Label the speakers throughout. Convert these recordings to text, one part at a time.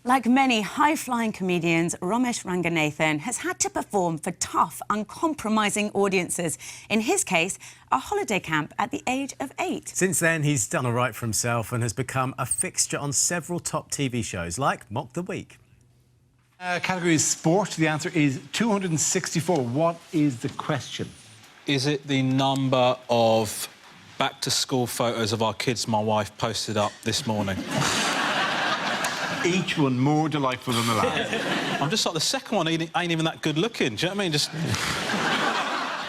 Speaker 1: Like many high-flying comedians, Romesh Ranganathan has had to perform for tough, uncompromising audiences. In his case, a holiday camp at the age of 8.
Speaker 2: Since then, he's done all right for himself and has become a fixture on several top TV shows, like Mock the Week.
Speaker 3: Category is sport. The answer is 264. What is the question?
Speaker 4: Is it the number of back-to-school photos of our kids my wife posted up this morning?
Speaker 3: Each one more delightful than the last.
Speaker 4: I'm just like, the second one ain't even that good looking. Do you know what I mean? Just...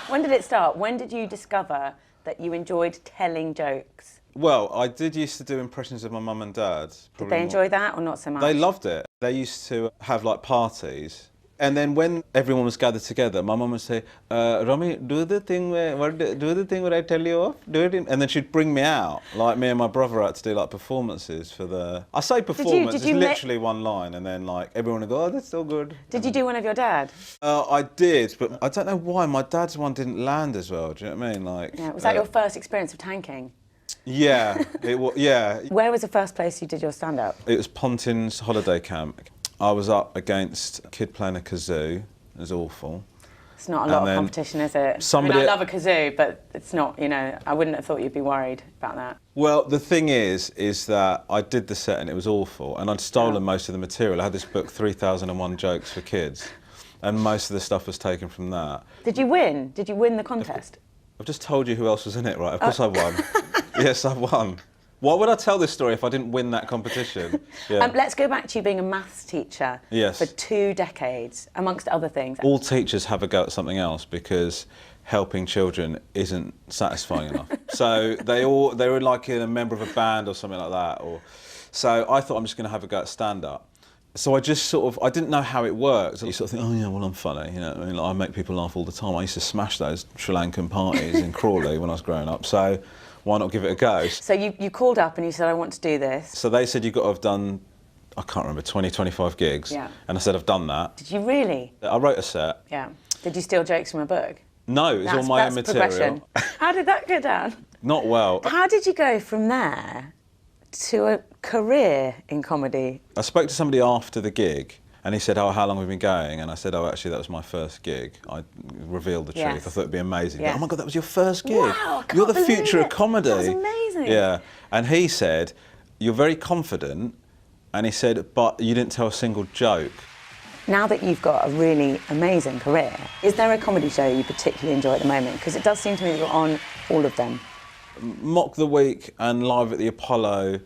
Speaker 1: When did it start? When did you discover that you enjoyed telling jokes?
Speaker 5: Well, I did used to do impressions of my mum and dad.
Speaker 1: Did they enjoy that or not so much?
Speaker 5: They loved it. They used to have, like, parties. And then when everyone was gathered together, my mum would say, Romy, do the thing where I tell you off, do it. And then she'd bring me out, like me and my brother had to do like performances for the... I say performance, it's literally one line, and then like everyone would go, oh, that's so good.
Speaker 1: Did you do one of your dad?
Speaker 5: I did, but I don't know why my dad's one didn't land as well, do you know what I mean? Like,
Speaker 1: yeah, was that your first experience of tanking?
Speaker 5: Yeah, it was, yeah.
Speaker 1: Where was the first place you did your stand-up?
Speaker 5: It was Pontin's holiday camp. I was up against a kid playing a kazoo. It was awful.
Speaker 1: It's not a lot of competition, is it? I mean, I love a kazoo, but it's not, you know, I wouldn't have thought you'd be worried about that.
Speaker 5: Well, the thing is that I did the set and it was awful, and I'd stolen most of the material. I had this book, 3001 Jokes for Kids, and most of the stuff was taken from that.
Speaker 1: Did you win? Did you win the contest?
Speaker 5: I've just told you who else was in it, right? Of course I won. Yes, I won. Why would I tell this story if I didn't win that competition? Yeah.
Speaker 1: Let's go back to you being a maths teacher for 2 decades, amongst other things.
Speaker 5: All teachers have a go at something else because helping children isn't satisfying enough. So they were like a member of a band or something like that. So I thought I'm just going to have a go at stand-up. So I just sort of, I didn't know how it worked. You sort of think, oh yeah, well I'm funny, you know. I mean, like, I make people laugh all the time. I used to smash those Sri Lankan parties in Crawley when I was growing up. So why not give it a go? So
Speaker 1: you called up and you said, I want to do this.
Speaker 5: So they said, you've got to have done, I can't remember, 20, 25 gigs.
Speaker 1: Yeah.
Speaker 5: And I said, I've done that.
Speaker 1: Did you really?
Speaker 5: I wrote a set.
Speaker 1: Yeah. Did you steal jokes from a book?
Speaker 5: No, it was all my own material.
Speaker 1: How did that go down?
Speaker 5: Not well.
Speaker 1: How did you go from there to a career in comedy?
Speaker 5: I spoke to somebody after the gig, and he said, oh, how long have we been going? And I said, oh, actually, that was my first gig. I revealed the truth. I thought it'd be amazing.
Speaker 1: Yeah.
Speaker 5: Oh, my God, that was your first gig.
Speaker 1: Wow,
Speaker 5: You're the future of comedy.
Speaker 1: That was amazing.
Speaker 5: Yeah. And he said, you're very confident. And he said, but you didn't tell a single joke.
Speaker 1: Now that you've got a really amazing career, is there a comedy show you particularly enjoy at the moment? Because it does seem to me that you're on all of them.
Speaker 5: Mock the Week and Live at the Apollo,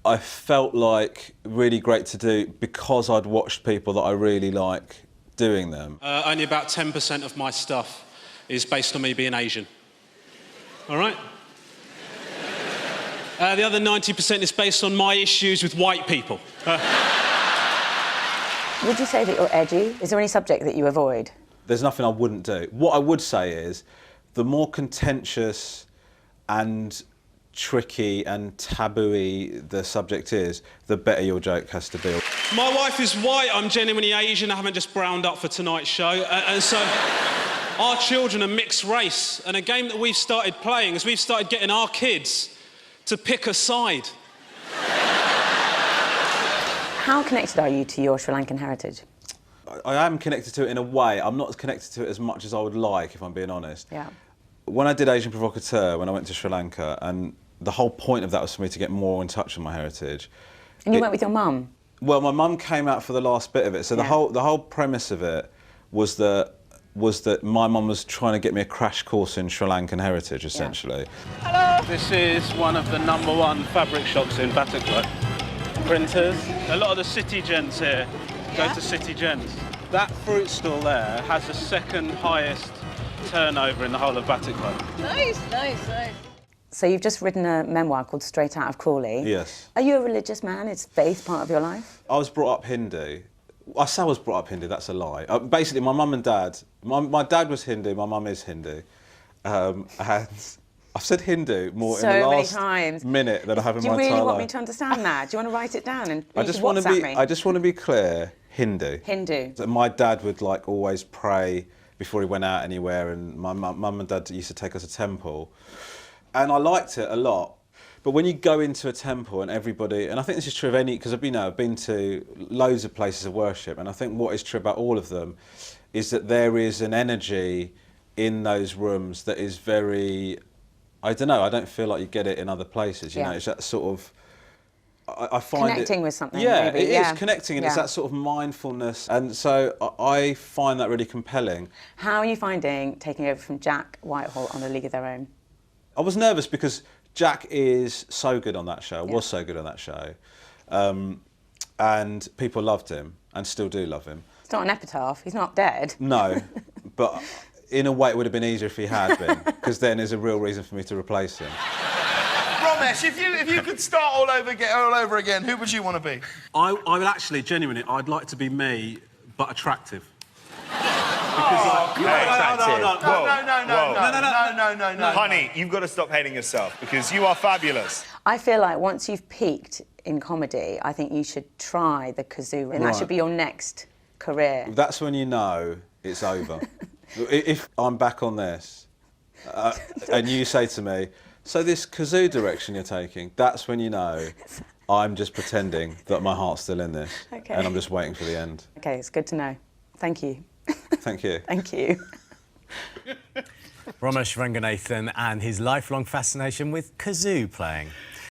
Speaker 5: I felt like really great to do because I'd watched people that I really like doing them.
Speaker 6: Only about 10% of my stuff is based on me being Asian. All right? The other 90% is based on my issues with white people.
Speaker 1: Would you say that you're edgy? Is there any subject that you avoid?
Speaker 5: There's nothing I wouldn't do. What I would say is, the more contentious and tricky and taboo-y the subject is, the better your joke has to be.
Speaker 6: My wife is white, I'm genuinely Asian, I haven't just browned up for tonight's show. And so our children are mixed race. And a game that we've started playing is we've started getting our kids to pick a side.
Speaker 1: How connected are you to your Sri Lankan heritage?
Speaker 5: I am connected to it in a way. I'm not connected to it as much as I would like, if I'm being honest.
Speaker 1: Yeah.
Speaker 5: When I did Asian Provocateur, when I went to Sri Lanka, and the whole point of that was for me to get more in touch with my heritage.
Speaker 1: And you went with your mum?
Speaker 5: Well, my mum came out for the last bit of it. So the whole premise of it was that my mum was trying to get me a crash course in Sri Lankan heritage, essentially.
Speaker 7: Hello! This is one of the #1 fabric shops in Bataglan. Printers. A lot of the city gents here go to city gents. That fruit stall there has the second highest turnover in the whole of Bataglan.
Speaker 8: Nice, nice, nice.
Speaker 1: So you've just written a memoir called Straight Out of Crawley.
Speaker 5: Yes.
Speaker 1: Are you a religious man? Is faith part of your life?
Speaker 5: I was brought up Hindu. I say I was brought up Hindu, that's a lie. Basically, my mum and dad, my dad was Hindu, my mum is Hindu. And I've said Hindu more in the last minute than I have in my entire life.
Speaker 1: Do you really want me to understand that? Do you want to write it down and
Speaker 5: I just want to be clear, Hindu.
Speaker 1: Hindu.
Speaker 5: My dad would like always pray before he went out anywhere, and my mum and dad used to take us to temple. And I liked it a lot. But when you go into a temple and everybody, and I think this is true of any, because I've been to loads of places of worship, and I think what is true about all of them is that there is an energy in those rooms that is very, I don't know, I don't feel like you get it in other places, you know, it's that sort of, I find
Speaker 1: connecting with something,
Speaker 5: yeah,
Speaker 1: maybe.
Speaker 5: it is connecting, and it's that sort of mindfulness, and so I find that really compelling.
Speaker 1: How are you finding taking over from Jack Whitehall on A League of Their Own?
Speaker 5: I was nervous because Jack is so good on that show, was so good on that show, and people loved him and still do love him.
Speaker 1: It's not an epitaph, he's not dead.
Speaker 5: No, but in a way it would have been easier if he had been, because then there's a real reason for me to replace him.
Speaker 8: Romesh, if you could start all over again, who would you want to be?
Speaker 6: I would actually, genuinely, I'd like to be me, but attractive.
Speaker 8: No.
Speaker 9: Honey, you've got to stop hating yourself because you are fabulous.
Speaker 1: I feel like once you've peaked in comedy, I think you should try the kazoo, and that should be your next career.
Speaker 5: That's when you know it's over. If I'm back on this, and you say to me, so this kazoo direction you're taking, that's when you know I'm just pretending that my heart's still in this, and I'm just waiting for the end.
Speaker 1: Okay, it's good to know. Thank you.
Speaker 5: Thank you.
Speaker 1: Thank you.
Speaker 2: Romesh Ranganathan and his lifelong fascination with kazoo playing.